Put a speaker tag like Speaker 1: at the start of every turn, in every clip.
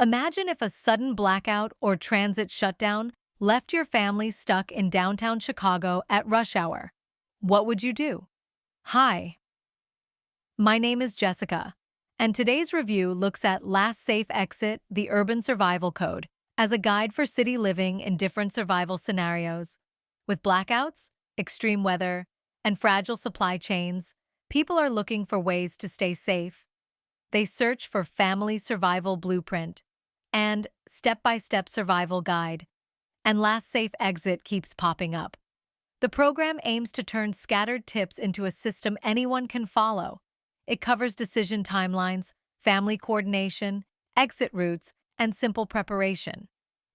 Speaker 1: Imagine if a sudden blackout or transit shutdown left your family stuck in downtown Chicago at rush hour. What would you do? Hi, my name is Jessica, and today's review looks at Last Safe Exit, the Urban Survival Code, as a guide for city living in different survival scenarios. With blackouts, extreme weather, and fragile supply chains, people are looking for ways to stay safe. They search for Family Survival Blueprint and Step-by-Step Survival Guide, and Last Safe Exit keeps popping up. The program aims to turn scattered tips into a system anyone can follow. It covers decision timelines, family coordination, exit routes, and simple preparation.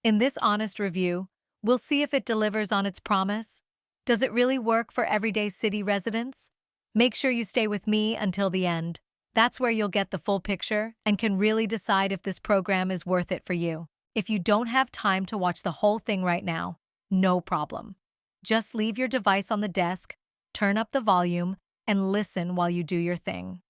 Speaker 1: In this honest review, we'll see if it delivers on its promise. Does it really work for everyday city residents? Make sure you stay with me until the end. That's where you'll get the full picture and can really decide if this program is worth it for you. If you don't have time to watch the whole thing right now, no problem. Just leave your device on the desk, turn up the volume, and listen while you do your thing.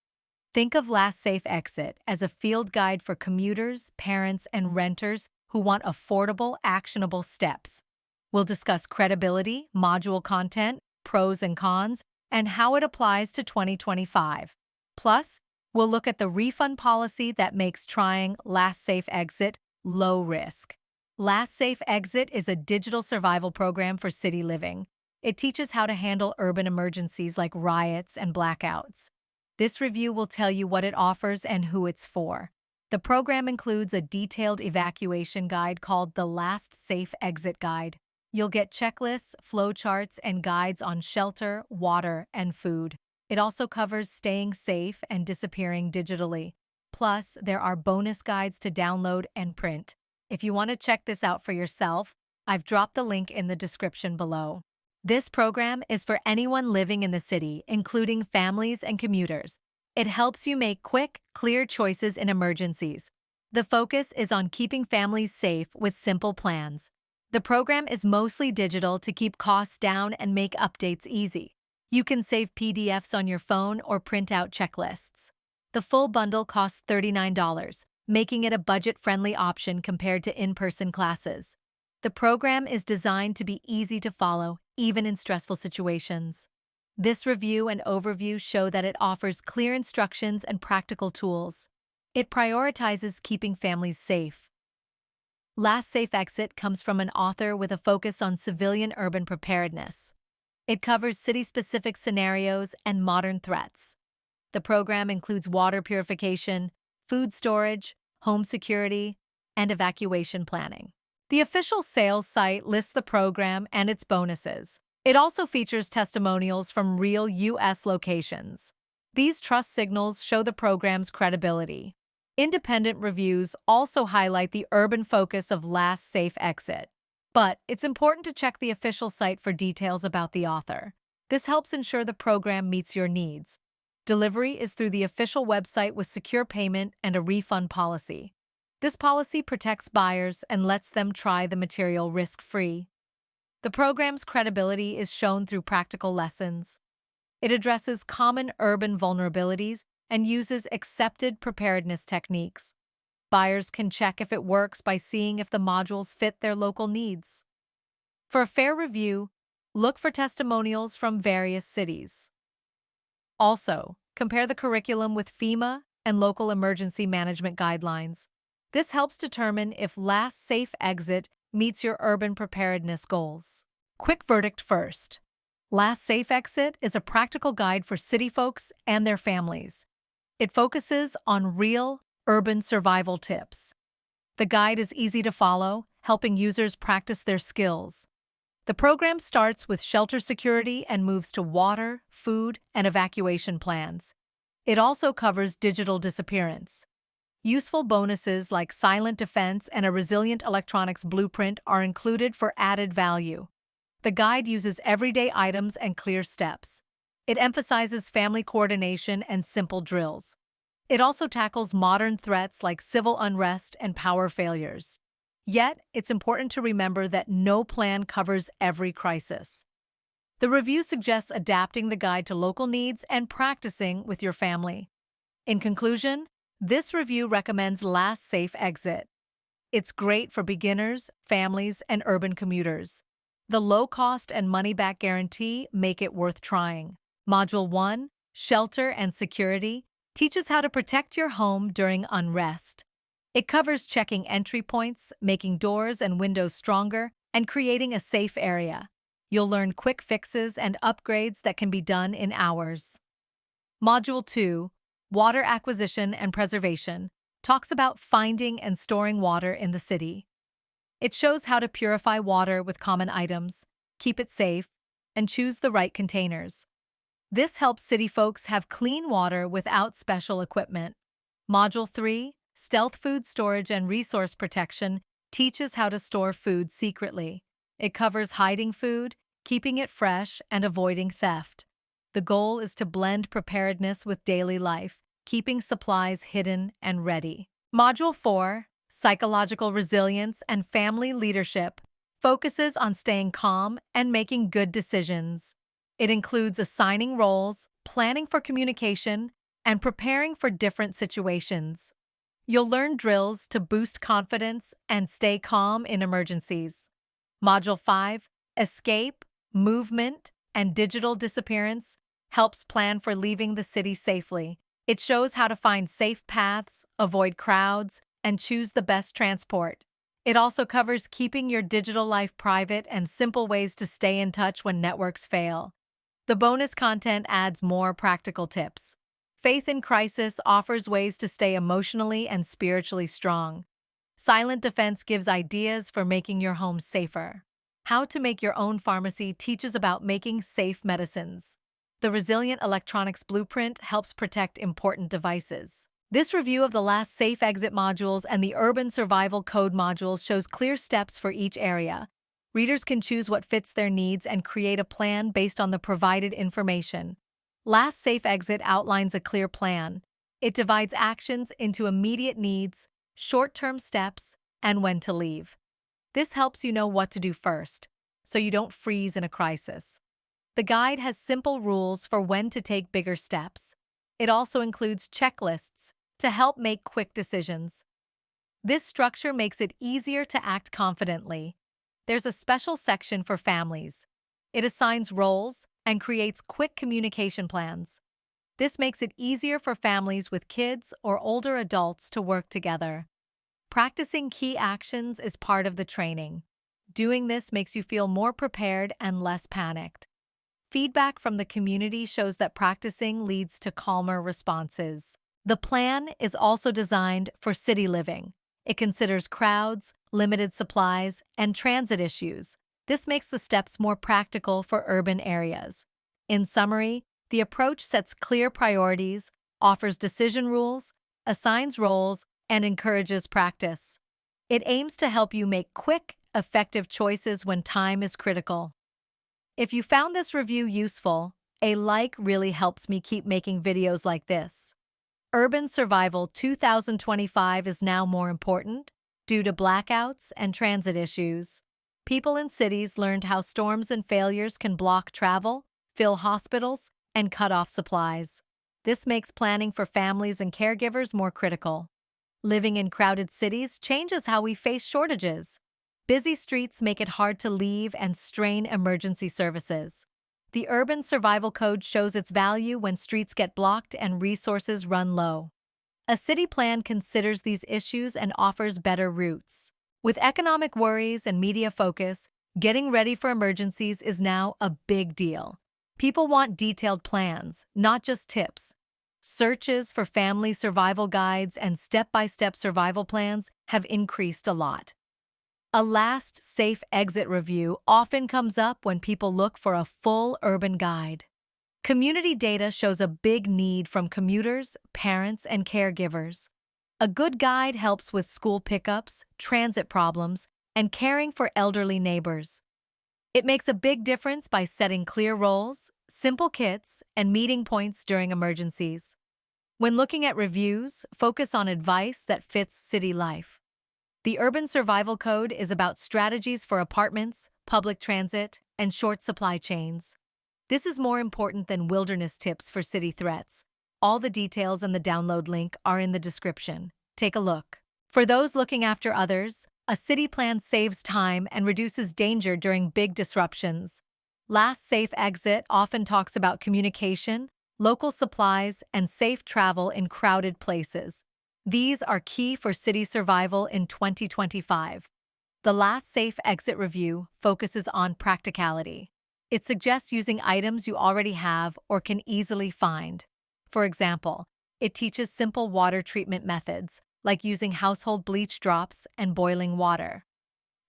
Speaker 1: Think of Last Safe Exit as a field guide for commuters, parents, and renters who want affordable, actionable steps. We'll discuss credibility, module content, pros and cons, and how it applies to 2025. Plus, we'll look at the refund policy that makes trying Last Safe Exit low risk. Last Safe Exit is a digital survival program for city living. It teaches how to handle urban emergencies like riots and blackouts. This review will tell you what it offers and who it's for. The program includes a detailed evacuation guide called the Last Safe Exit Guide. You'll get checklists, flowcharts, and guides on shelter, water, and food. It also covers staying safe and disappearing digitally. Plus, there are bonus guides to download and print. If you want to check this out for yourself, I've dropped the link in the description below. This program is for anyone living in the city, including families and commuters. It helps you make quick, clear choices in emergencies. The focus is on keeping families safe with simple plans. The program is mostly digital to keep costs down and make updates easy. You can save PDFs on your phone or print out checklists. The full bundle costs $39, making it a budget-friendly option compared to in-person classes. The program is designed to be easy to follow, even in stressful situations. This review and overview show that it offers clear instructions and practical tools. It prioritizes keeping families safe. Last Safe Exit comes from an author with a focus on civilian urban preparedness. It covers city-specific scenarios and modern threats. The program includes water purification, food storage, home security, and evacuation planning. The official sales site lists the program and its bonuses. It also features testimonials from real U.S. locations. These trust signals show the program's credibility. Independent reviews also highlight the urban focus of Last Safe Exit. But it's important to check the official site for details about the author. This helps ensure the program meets your needs. Delivery is through the official website with secure payment and a refund policy. This policy protects buyers and lets them try the material risk-free. The program's credibility is shown through practical lessons. It addresses common urban vulnerabilities and uses accepted preparedness techniques. Buyers can check if it works by seeing if the modules fit their local needs. For a fair review, look for testimonials from various cities. Also, compare the curriculum with FEMA and local emergency management guidelines. This helps determine if Last Safe Exit meets your urban preparedness goals. Quick verdict first. Last Safe Exit is a practical guide for city folks and their families. It focuses on real, urban survival tips. The guide is easy to follow, helping users practice their skills. The program starts with shelter security and moves to water, food, and evacuation plans. It also covers digital disappearance. Useful bonuses like silent defense and a resilient electronics blueprint are included for added value. The guide uses everyday items and clear steps. It emphasizes family coordination and simple drills. It also tackles modern threats like civil unrest and power failures. Yet, it's important to remember that no plan covers every crisis. The review suggests adapting the guide to local needs and practicing with your family. In conclusion, this review recommends Last Safe Exit. It's great for beginners, families, and urban commuters. The low cost and money back guarantee make it worth trying. Module 1, Shelter and Security, teaches how to protect your home during unrest. It covers checking entry points, making doors and windows stronger, and creating a safe area. You'll learn quick fixes and upgrades that can be done in hours. Module 2, Water Acquisition and Preservation, talks about finding and storing water in the city. It shows how to purify water with common items, keep it safe, and choose the right containers. This helps city folks have clean water without special equipment. Module 3, Stealth Food Storage and Resource Protection, teaches how to store food secretly. It covers hiding food, keeping it fresh, and avoiding theft. The goal is to blend preparedness with daily life, keeping supplies hidden and ready. Module 4, Psychological Resilience and Family Leadership, focuses on staying calm and making good decisions. It includes assigning roles, planning for communication, and preparing for different situations. You'll learn drills to boost confidence and stay calm in emergencies. Module 5, Escape, Movement, and Digital Disappearance, helps plan for leaving the city safely. It shows how to find safe paths, avoid crowds, and choose the best transport. It also covers keeping your digital life private and simple ways to stay in touch when networks fail. The bonus content adds more practical tips. Faith in Crisis offers ways to stay emotionally and spiritually strong. Silent Defense gives ideas for making your home safer. How to Make Your Own Pharmacy teaches about making safe medicines. The Resilient Electronics Blueprint helps protect important devices. This review of the last Safe Exit modules and the Urban Survival Code modules shows clear steps for each area. Readers can choose what fits their needs and create a plan based on the provided information. Last Safe Exit outlines a clear plan. It divides actions into immediate needs, short-term steps, and when to leave. This helps you know what to do first, so you don't freeze in a crisis. The guide has simple rules for when to take bigger steps. It also includes checklists to help make quick decisions. This structure makes it easier to act confidently. There's a special section for families. It assigns roles and creates quick communication plans. This makes it easier for families with kids or older adults to work together. Practicing key actions is part of the training. Doing this makes you feel more prepared and less panicked. Feedback from the community shows that practicing leads to calmer responses. The plan is also designed for city living. It considers crowds, limited supplies, and transit issues. This makes the steps more practical for urban areas. In summary, the approach sets clear priorities, offers decision rules, assigns roles, and encourages practice. It aims to help you make quick, effective choices when time is critical. If you found this review useful, a like really helps me keep making videos like this. Urban Survival 2025 is now more important due to blackouts and transit issues. People in cities learned how storms and failures can block travel, fill hospitals, and cut off supplies. This makes planning for families and caregivers more critical. Living in crowded cities changes how we face shortages. Busy streets make it hard to leave and strain emergency services. The Urban Survival Code shows its value when streets get blocked and resources run low. A city plan considers these issues and offers better routes. With economic worries and media focus, getting ready for emergencies is now a big deal. People want detailed plans, not just tips. Searches for family survival guides and step-by-step survival plans have increased a lot. A last safe exit review often comes up when people look for a full urban guide. Community data shows a big need from commuters, parents, and caregivers. A good guide helps with school pickups, transit problems, and caring for elderly neighbors. It makes a big difference by setting clear roles, simple kits, and meeting points during emergencies. When looking at reviews, focus on advice that fits city life. The Urban Survival Code is about strategies for apartments, public transit, and short supply chains. This is more important than wilderness tips for city threats. All the details and the download link are in the description. Take a look. For those looking after others, a city plan saves time and reduces danger during big disruptions. Last safe exit often talks about communication, local supplies, and safe travel in crowded places. These are key for city survival in 2025. The last safe exit review focuses on practicality. It suggests using items you already have or can easily find. For example, it teaches simple water treatment methods, like using household bleach drops and boiling water.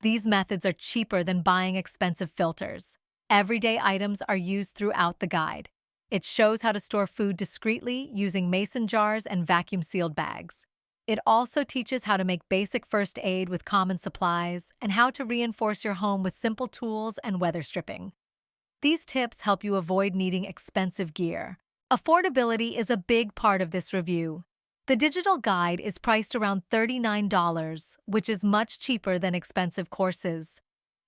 Speaker 1: These methods are cheaper than buying expensive filters. Everyday items are used throughout the guide. It shows how to store food discreetly using mason jars and vacuum-sealed bags. It also teaches how to make basic first aid with common supplies and how to reinforce your home with simple tools and weather stripping. These tips help you avoid needing expensive gear. Affordability is a big part of this review. The digital guide is priced around $39, which is much cheaper than expensive courses.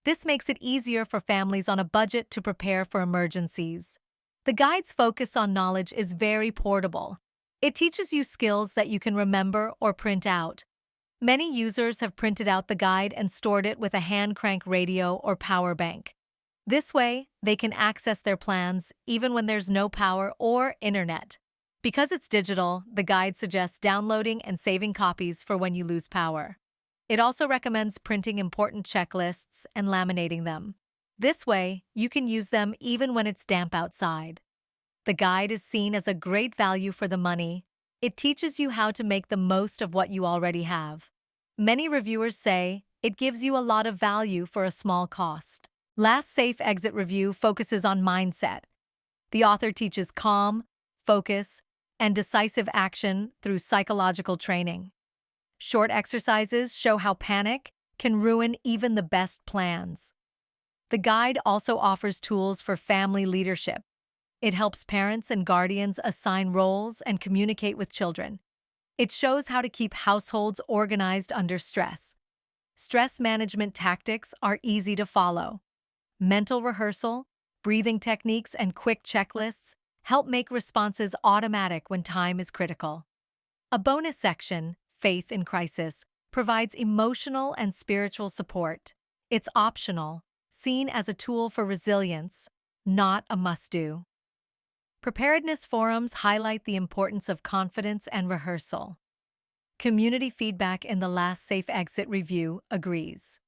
Speaker 1: This makes it easier for families on a budget to prepare for emergencies. The guide's focus on knowledge is very portable. It teaches you skills that you can remember or print out. Many users have printed out the guide and stored it with a hand crank radio or power bank. This way, they can access their plans even when there's no power or internet. Because it's digital, the guide suggests downloading and saving copies for when you lose power. It also recommends printing important checklists and laminating them. This way, you can use them even when it's damp outside. The guide is seen as a great value for the money. It teaches you how to make the most of what you already have. Many reviewers say it gives you a lot of value for a small cost. Last Safe Exit review focuses on mindset. The author teaches calm, focus, and decisive action through psychological training. Short exercises show how panic can ruin even the best plans. The guide also offers tools for family leadership. It helps parents and guardians assign roles and communicate with children. It shows how to keep households organized under stress. Stress management tactics are easy to follow. Mental rehearsal, breathing techniques, and quick checklists help make responses automatic when time is critical. A bonus section, Faith in Crisis, provides emotional and spiritual support. It's optional, seen as a tool for resilience, not a must-do. Preparedness forums highlight the importance of confidence and rehearsal. Community feedback in the Last Safe Exit review agrees.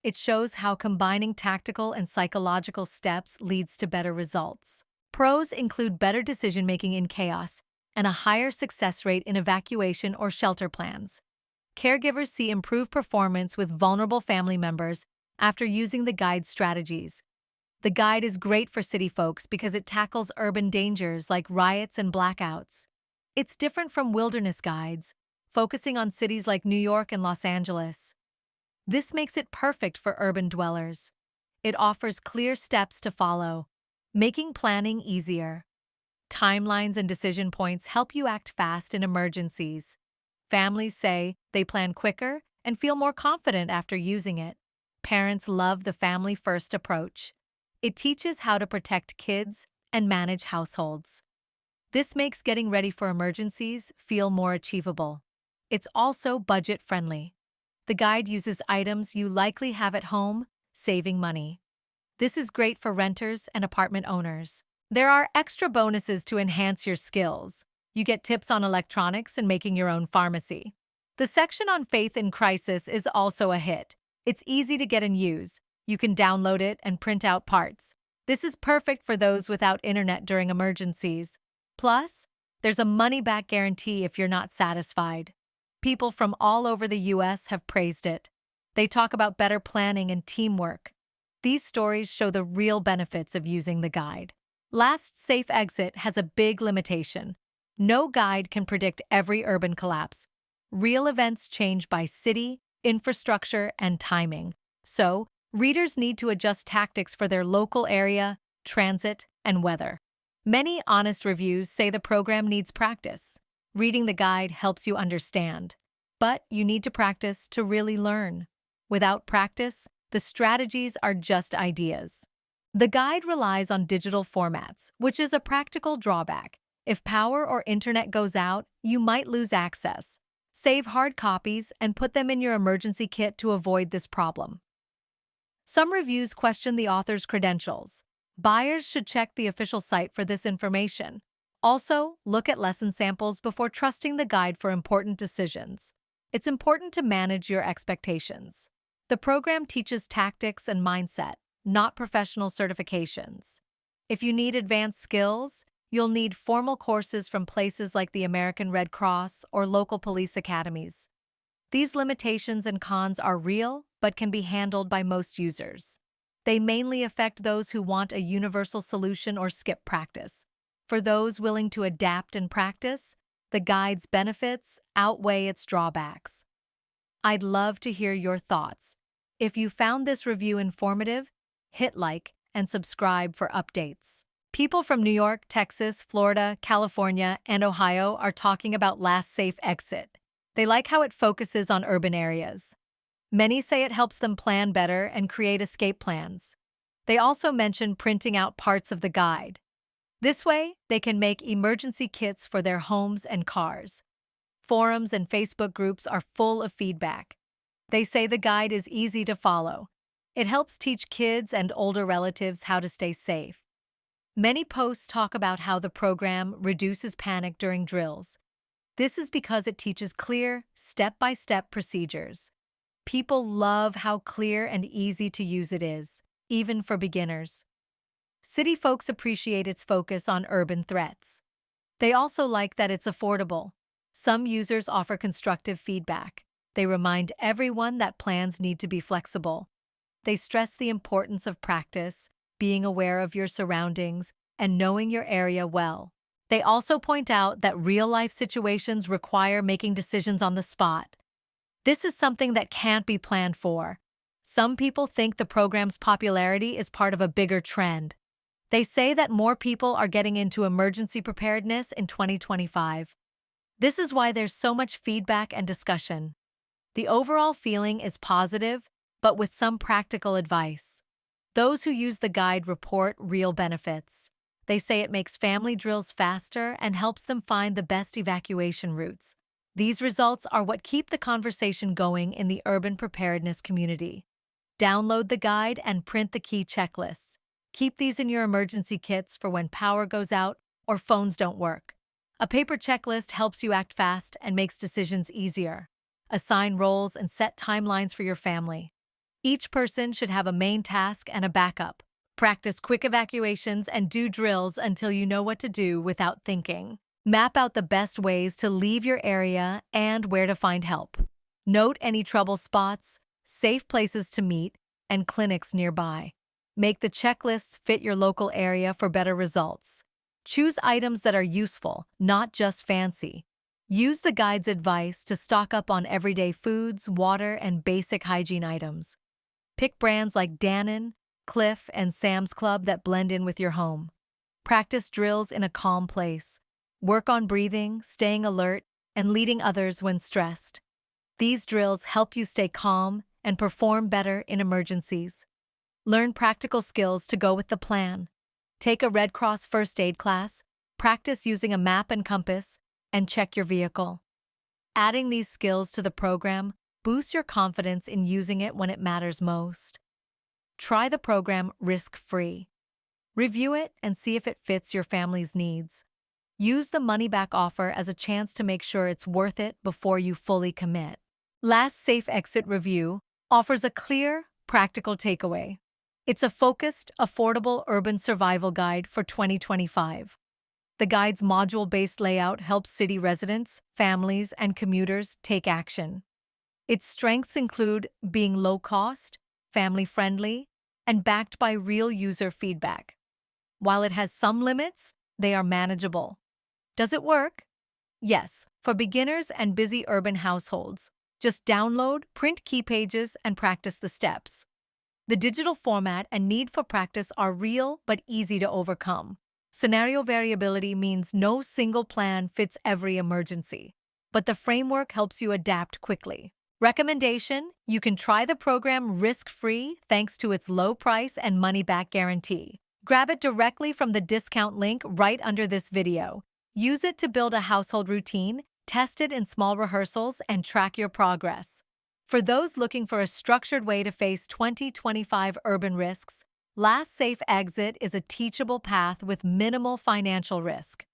Speaker 1: It shows how combining tactical and psychological steps leads to better results. Pros include better decision-making in chaos and a higher success rate in evacuation or shelter plans. Caregivers see improved performance with vulnerable family members after using the guide's strategies. The guide is great for city folks because it tackles urban dangers like riots and blackouts. It's different from wilderness guides, focusing on cities like New York and Los Angeles. This makes it perfect for urban dwellers. It offers clear steps to follow, making planning easier. Timelines and decision points help you act fast in emergencies. Families say they plan quicker and feel more confident after using it. Parents love the family-first approach. It teaches how to protect kids and manage households. This makes getting ready for emergencies feel more achievable. It's also budget-friendly. The guide uses items you likely have at home, saving money. This is great for renters and apartment owners. There are extra bonuses to enhance your skills. You get tips on electronics and making your own pharmacy. The section on Faith in Crisis is also a hit. It's easy to get and use. You can download it and print out parts. This is perfect for those without internet during emergencies. Plus, there's a money-back guarantee if you're not satisfied. People from all over the U.S. have praised it. They talk about better planning and teamwork. These stories show the real benefits of using the guide. Last Safe Exit has a big limitation. No guide can predict every urban collapse. Real events change by city, infrastructure, and timing. So, readers need to adjust tactics for their local area, transit, and weather. Many honest reviews say the program needs practice. Reading the guide helps you understand. But you need to practice to really learn. Without practice, the strategies are just ideas. The guide relies on digital formats, which is a practical drawback. If power or internet goes out, you might lose access. Save hard copies and put them in your emergency kit to avoid this problem. Some reviews question the author's credentials. Buyers should check the official site for this information. Also, look at lesson samples before trusting the guide for important decisions. It's important to manage your expectations. The program teaches tactics and mindset, not professional certifications. If you need advanced skills, you'll need formal courses from places like the American Red Cross or local police academies. These limitations and cons are real, but can be handled by most users. They mainly affect those who want a universal solution or skip practice. For those willing to adapt and practice, the guide's benefits outweigh its drawbacks. I'd love to hear your thoughts. If you found this review informative, hit like and subscribe for updates. People from New York, Texas, Florida, California, and Ohio are talking about Last Safe Exit. They like how it focuses on urban areas. Many say it helps them plan better and create escape plans. They also mention printing out parts of the guide. This way, they can make emergency kits for their homes and cars. Forums and Facebook groups are full of feedback. They say the guide is easy to follow. It helps teach kids and older relatives how to stay safe. Many posts talk about how the program reduces panic during drills. This is because it teaches clear, step-by-step procedures. People love how clear and easy to use it is, even for beginners. City folks appreciate its focus on urban threats. They also like that it's affordable. Some users offer constructive feedback. They remind everyone that plans need to be flexible. They stress the importance of practice, being aware of your surroundings, and knowing your area well. They also point out that real-life situations require making decisions on the spot. This is something that can't be planned for. Some people think the program's popularity is part of a bigger trend. They say that more people are getting into emergency preparedness in 2025. This is why there's so much feedback and discussion. The overall feeling is positive, but with some practical advice. Those who use the guide report real benefits. They say it makes family drills faster and helps them find the best evacuation routes. These results are what keep the conversation going in the urban preparedness community. Download the guide and print the key checklists. Keep these in your emergency kits for when power goes out or phones don't work. A paper checklist helps you act fast and makes decisions easier. Assign roles and set timelines for your family. Each person should have a main task and a backup. Practice quick evacuations and do drills until you know what to do without thinking. Map out the best ways to leave your area and where to find help. Note any trouble spots, safe places to meet, and clinics nearby. Make the checklists fit your local area for better results. Choose items that are useful, not just fancy. Use the guide's advice to stock up on everyday foods, water, and basic hygiene items. Pick brands like Dannon, Cliff, and Sam's Club that blend in with your home. Practice drills in a calm place. Work on breathing, staying alert, and leading others when stressed. These drills help you stay calm and perform better in emergencies. Learn practical skills to go with the plan. Take a Red Cross first aid class, practice using a map and compass, and check your vehicle. Adding these skills to the program boosts your confidence in using it when it matters most. Try the program risk-free. Review it and see if it fits your family's needs. Use the money-back offer as a chance to make sure it's worth it before you fully commit. Last Safe Exit Review offers a clear, practical takeaway. It's a focused, affordable urban survival guide for 2025. The guide's module-based layout helps city residents, families, and commuters take action. Its strengths include being low-cost, family-friendly, and backed by real user feedback. While it has some limits, they are manageable. Does it work? Yes, for beginners and busy urban households. Just download, print key pages, and practice the steps. The digital format and need for practice are real but easy to overcome. Scenario variability means no single plan fits every emergency, but the framework helps you adapt quickly. Recommendation: you can try the program risk-free thanks to its low price and money-back guarantee. Grab it directly from the discount link right under this video. Use it to build a household routine Test it in small rehearsals and track your progress. For those looking for a structured way to face 2025 urban risks, Last Safe Exit is a teachable path with minimal financial risk.